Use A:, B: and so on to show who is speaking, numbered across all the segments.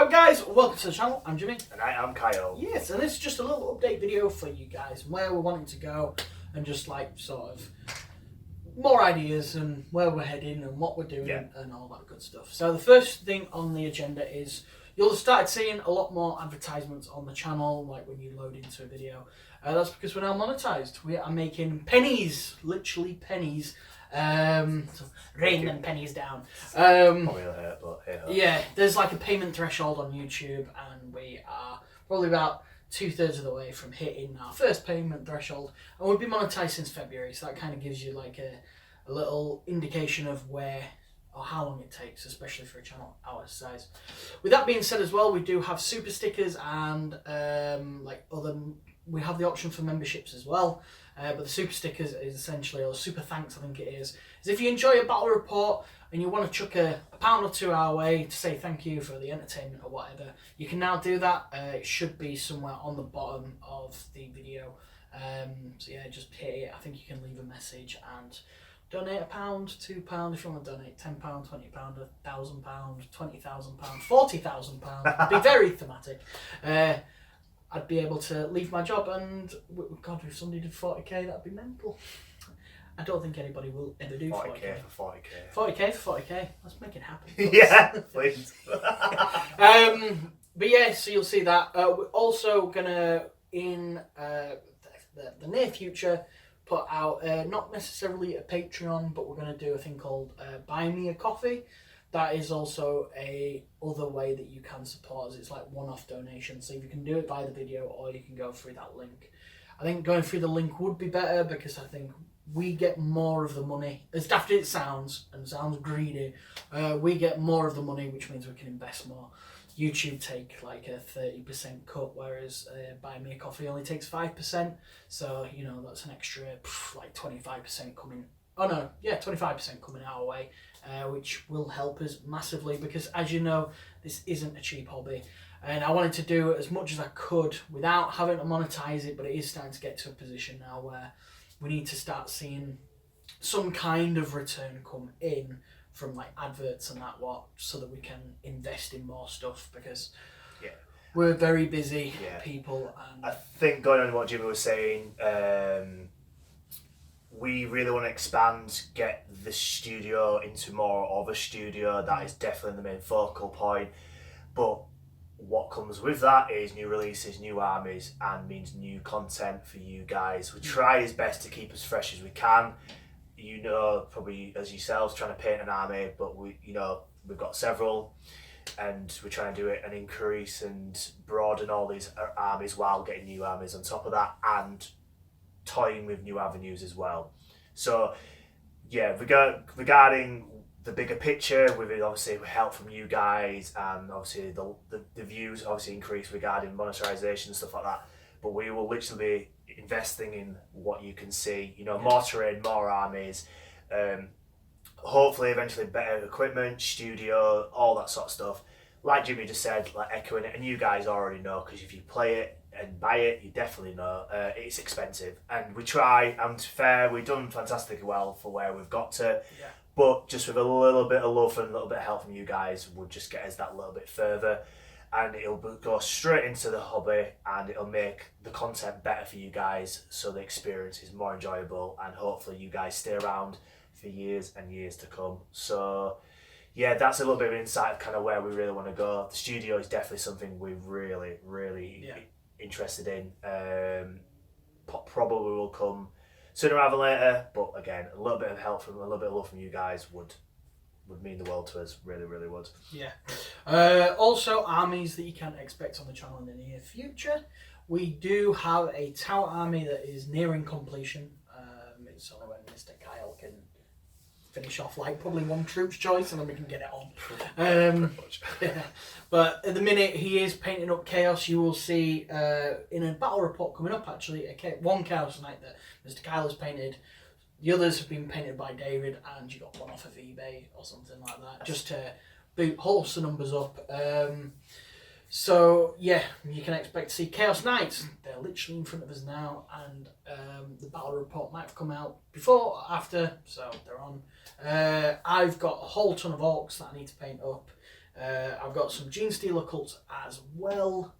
A: up guys, welcome to the channel, I'm Jimmy.
B: And I am Kyle.
A: Yes, and this is just a little update video for you guys, where we're wanting to go and just like sort of more ideas and where we're heading and what we're doing and all that good stuff. So the first thing on the agenda is you'll start seeing a lot more advertisements on the channel, like when you load into a video. That's because we're now monetized. We are making pennies, literally pennies. So rain them pennies down.
B: Probably a hurt, but hey ho.
A: Yeah, there's like a payment threshold on YouTube, and we are probably about 2/3 of the way from hitting our first payment threshold, and we've been monetized since February, so that kind of gives you like a little indication of where or how long it takes, especially for a channel our size. With that being said as well, we do have super stickers and we have the option for memberships as well. But the super stickers is essentially, or super thanks I think it is if you enjoy a battle report and you want to chuck a £1 or £2 our way to say thank you for the entertainment or whatever, you can now do that. It should be somewhere on the bottom of the video. So yeah, just hit it. I think you can leave a message and donate £1, £2 if you want to donate £10, £20, £1,000, £20,000, £40,000. It'd be very thematic. I'd be able to leave my job and, God, if somebody did 40k, that'd be mental. I don't think anybody will ever do 40k.
B: 40k for 40k.
A: 40k for 40k. Let's make it happen.
B: Yeah, please.
A: But yeah, so you'll see that. We're also going to, in the near future, put out, not necessarily a Patreon, but we're going to do a thing called Buy Me a Coffee. That is also a other way that you can support us. It's like one-off donation. So if you can do it by the video or you can go through that link. I think going through the link would be better because I think we get more of the money. As daft as it sounds, and sounds greedy, we get more of the money, which means we can invest more. YouTube take like a 30% cut, whereas Buy Me a Coffee only takes 5%. So, you know, that's an extra like 25% coming. Oh no, yeah, 25% coming our way, which will help us massively because, as you know, this isn't a cheap hobby. And I wanted to do as much as I could without having to monetize it, but it is starting to get to a position now where we need to start seeing some kind of return come in from like adverts and that so that we can invest in more stuff because we're very busy people. And
B: I think going on what Jimmy was saying, we really want to expand, get the studio into more of a studio. That is definitely the main focal point. But what comes with that is new releases, new armies, and means new content for you guys. We try as best to keep as fresh as we can. You know, probably as yourselves trying to paint an army, but we've got several, and we're trying to do it and increase and broaden all these armies while getting new armies on top of that, and toying with new avenues as well. So yeah, regarding the bigger picture, with it obviously help from you guys, and obviously the views obviously increase regarding monetization and stuff like that, but we will literally be investing in what you can see, more terrain, more armies, hopefully eventually better equipment, studio, all that sort of stuff. Like Jimmy just said, like echoing it, and you guys already know, because if you play it and buy it, you definitely know it's expensive. And we try, and to be fair, we've done fantastically well for where we've got to. Yeah. But just with a little bit of love and a little bit of help from you guys would just get us that little bit further. And it'll go straight into the hobby, and it'll make the content better for you guys, so the experience is more enjoyable, and hopefully you guys stay around for years and years to come. So yeah, that's a little bit of insight of kind of where we really want to go. The studio is definitely something we're really interested in. Probably will come sooner rather than later, but again, a little bit of help from a little bit of love from you guys would mean the world to us. Really would.
A: Yeah. Also, armies that you can expect on the channel in the near future. We do have a tower army that is nearing completion. It's only when Mr. Kyle can finish off like probably one troop's choice and then we can get it on. Yeah. But at the minute he is painting up Chaos. You will see in a battle report coming up actually one Chaos Knight that Mr. Kyle has painted. The others have been painted by David, and you got one off of eBay or something like that, just to bolster the numbers up. So yeah, you can expect to see Chaos Knights. They're literally in front of us now, and the battle report might have come out before or after, so they're on. I've got a whole ton of orcs that I need to paint up. I've got some Gene Stealer cults as well.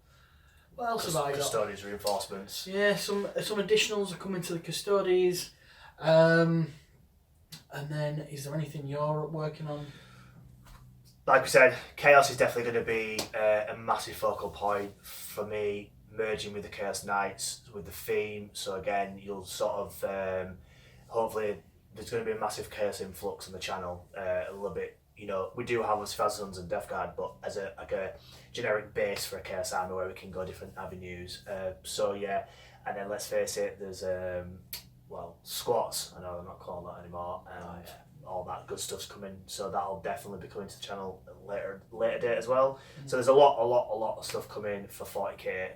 A: What else have I got?
B: Custodians reinforcements.
A: Yeah, some additionals are coming to the Custodies. And then, is there anything you're working on?
B: Like we said, Chaos is definitely going to be a massive focal point for me, merging with the Chaos Knights, with the theme. So again, you'll sort of, hopefully, there's going to be a massive Chaos influx on the channel, a little bit. You know, we do have Phasons and Death Guard, but as a generic base for a Chaos Army where we can go different avenues. So yeah, and then let's face it, there's squats. I know they're not calling that anymore, and all that good stuff's coming. So that'll definitely be coming to the channel at a later date as well. So there's a lot of stuff coming for 40k.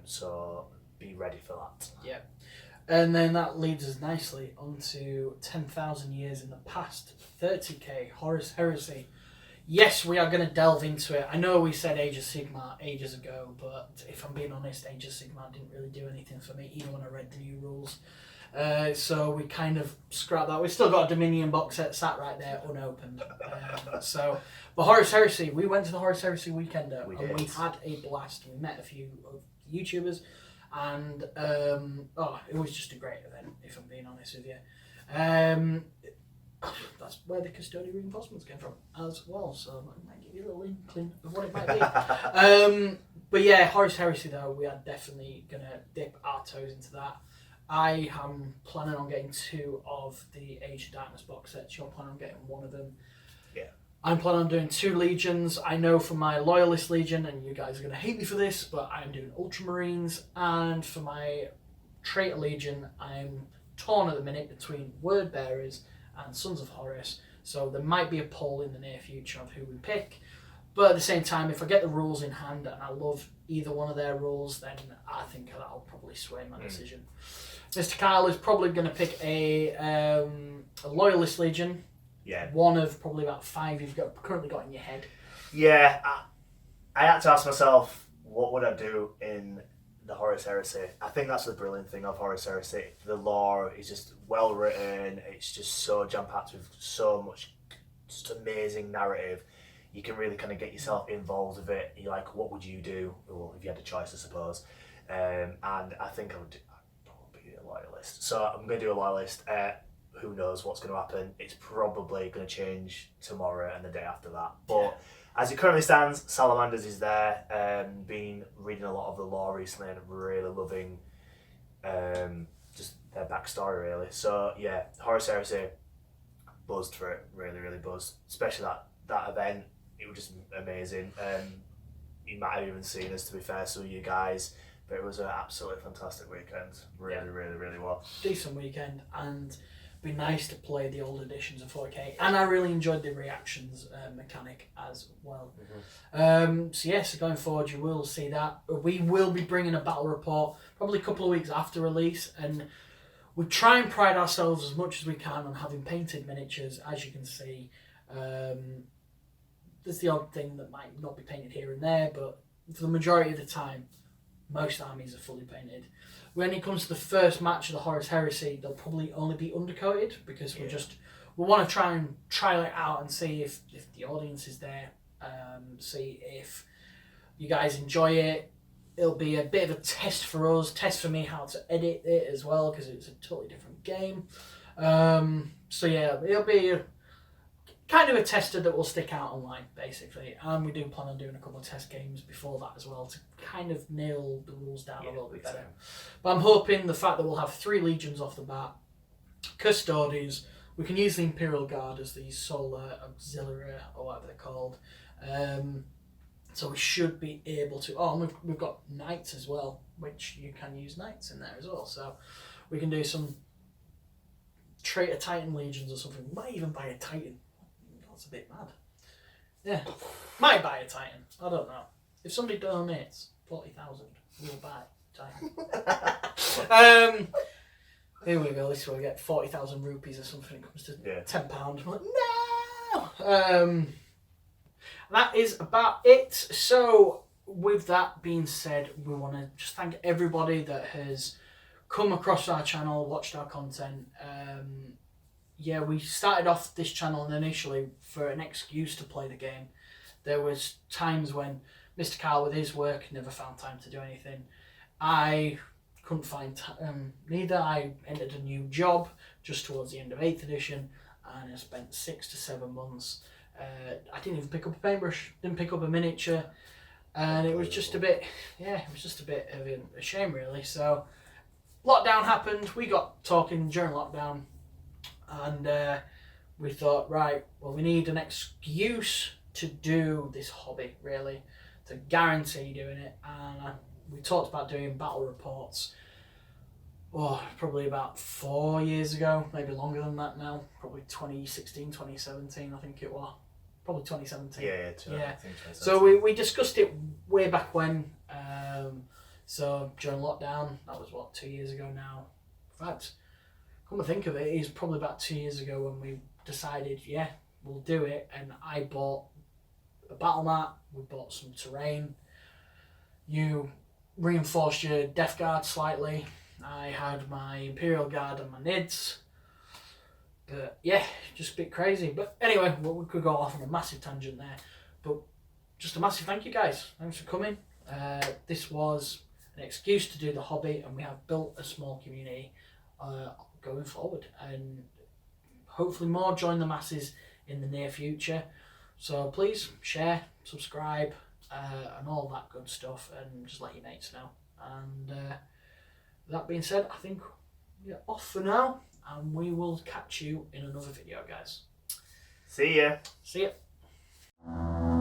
B: So be ready for that.
A: Yeah. And then that leads us nicely onto 10,000 years in the past, 30k, Horus Heresy. Yes, we are going to delve into it. I know we said Age of Sigmar ages ago, but if I'm being honest, Age of Sigmar didn't really do anything for me, even when I read the new rules. So we kind of scrapped that. We've still got a Dominion box set sat right there, unopened. But Horus Heresy, we went to the Horus Heresy weekender, and we had a blast. We met a few of the YouTubers. And it was just a great event, if I'm being honest with you. That's where the Custodian reinforcements came from as well, so I might give you a little inkling of what it might be. But yeah, Horus Heresy though, we are definitely going to dip our toes into that. I am planning on getting 2 of the Age of Darkness box sets. You're planning on getting 1 of them.
B: Yeah.
A: I'm planning on doing 2 legions. I know for my Loyalist Legion, and you guys are going to hate me for this, but I'm doing Ultramarines. And for my Traitor Legion, I'm torn at the minute between Word Bearers and Sons of Horus. So there might be a poll in the near future of who we pick. But at the same time, if I get the rules in hand and I love either one of their rules, then I think that'll probably sway my decision. Mr. Kyle is probably going to pick a Loyalist Legion.
B: Yeah.
A: 1 of probably about 5 you've currently got in your head.
B: Yeah, I had to ask myself, what would I do in the Horus Heresy? I think that's the brilliant thing of Horus Heresy. The lore is just well written. It's just so jam-packed with so much just amazing narrative. You can really kind of get yourself involved with it. You're like, what would you do? Well, if you had a choice, I suppose. And I think I'd probably be a Loyalist. So I'm going to do a Loyalist. Who knows what's going to happen? It's probably going to change tomorrow and the day after that. But as it currently stands, Salamanders is there. Been reading a lot of the lore recently and really loving just their backstory, really. So yeah, Horus Heresy, buzzed for it. Really, really buzzed. Especially that event. It was just amazing. You might have even seen us, to be fair, so you guys. But it was an absolutely fantastic weekend. Really, really, really well.
A: Decent weekend, and be nice to play the old editions of 4K, and I really enjoyed the reactions mechanic as well. So going forward, you will see that. We will be bringing a battle report probably a couple of weeks after release, and we try and pride ourselves as much as we can on having painted miniatures. As you can see, there's the odd thing that might not be painted here and there, but for the majority of the time, most armies are fully painted. When it comes to the first match of the Horus Heresy, they'll probably only be undercoated because we want to try and trial it out and see if the audience is there, see if you guys enjoy it. It'll be a bit of a test for us, test for me how to edit it as well, because it's a totally different game. It'll be kind of a tester that will stick out online, basically. And we do plan on doing a couple of test games before that as well to kind of nail the rules down a little bit better. But I'm hoping the fact that we'll have 3 legions off the bat, Custodians, we can use the Imperial Guard as the Solar Auxiliary, or whatever they're called. So we should be able to... Oh, and we've got Knights as well, which you can use Knights in there as well. So we can do some Traitor Titan legions or something. We might even buy a Titan. That's a bit mad. Yeah. Might buy a Titan. I don't know. If somebody donates 40,000, we'll buy a Titan. Here we go. This is where we get 40,000 rupees or something. It comes to £10. I'm like, no! That is about it. So, with that being said, we want to just thank everybody that has come across our channel, watched our content. We started off this channel initially for an excuse to play the game. there was times when Mr. Carl with his work never found time to do anything. I couldn't find time neither. I entered a new job just towards the end of 8th edition, and I spent 6 to 7 months. I didn't even pick up a paintbrush, didn't pick up a miniature, and it was just a bit, it was just a bit of a shame really. So lockdown happened, we got talking during lockdown, and we thought, right, well, we need an excuse to do this hobby, really, to guarantee doing it. And we talked about doing battle reports, probably about 4 years ago, maybe longer than that now, probably 2016, 2017, I think it was. Probably 2017.
B: Yeah.
A: Yeah.
B: I think 2017.
A: So we discussed it way back when. So during lockdown, that was 2 years ago now. In fact, come to think of it, it's probably about 2 years ago when we decided, we'll do it. And I bought a battle mat, we bought some terrain. You reinforced your Death Guard slightly. I had my Imperial Guard and my NIDs. But just a bit crazy. But anyway, we could go off on a massive tangent there. But just a massive thank you, guys. Thanks for coming. This was an excuse to do the hobby, and we have built a small community going forward. And hopefully more join the masses in the near future. So please share, subscribe, and all that good stuff, and just let your mates know. And that being said, I think we're off for now, and we will catch you in another video, guys.
B: See ya.
A: See ya.